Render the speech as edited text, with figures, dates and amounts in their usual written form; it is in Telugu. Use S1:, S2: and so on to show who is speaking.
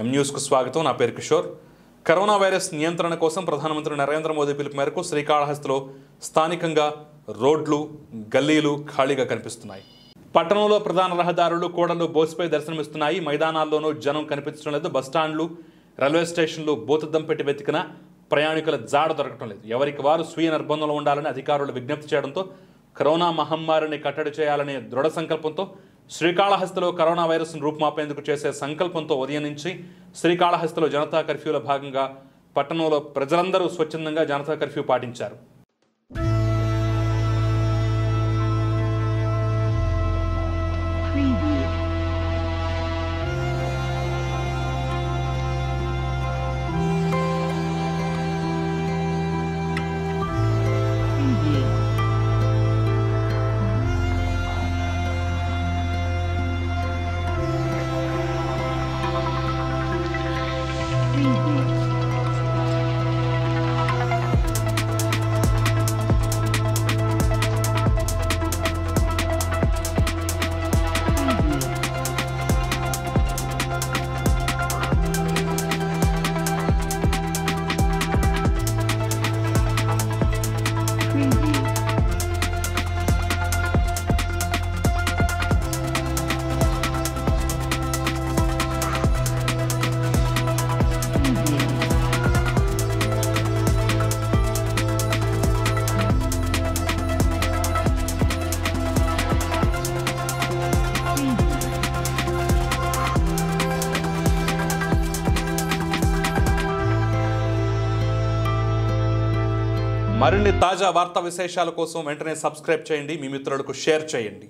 S1: ఎం న్యూస్కు స్వాగతం. నా పేరు కిషోర్. కరోనా వైరస్ నియంత్రణ కోసం ప్రధానమంత్రి నరేంద్ర మోదీ పిలుపు మేరకు శ్రీకాళహస్తిలో స్థానికంగా రోడ్లు, గల్లీలు ఖాళీగా కనిపిస్తున్నాయి. పట్టణంలో ప్రధాన రహదారులు, కూడళ్లు బోసిపై దర్శనమిస్తున్నాయి. మైదానాల్లోనూ జనం కనిపించడం లేదు. బస్టాండ్లు, రైల్వే స్టేషన్లు బోతుద్దం పెట్టి వెతికినా ప్రయాణికుల జాడ దొరకటం లేదు. ఎవరికి వారు స్వీయ నిర్బంధంలో ఉండాలని అధికారులు విజ్ఞప్తి చేయడంతో కరోనా మహమ్మారిని కట్టడి చేయాలనే దృఢ సంకల్పంతో శ్రీకాళహస్తిలో కరోనా వైరస్ను రూపుమాపేందుకు చేసే సంకల్పంతో ఉదయం నుంచి శ్రీకాళహస్తిలో జనతా కర్ఫ్యూలో భాగంగా పట్టణంలో ప్రజలందరూ స్వచ్ఛందంగా జనతా కర్ఫ్యూ పాటించారు. మరిన్ని తాజా వార్తా విశేషాల కోసం వెంటనే సబ్స్క్రైబ్ చేయండి, మీ మిత్రులకు షేర్ చేయండి.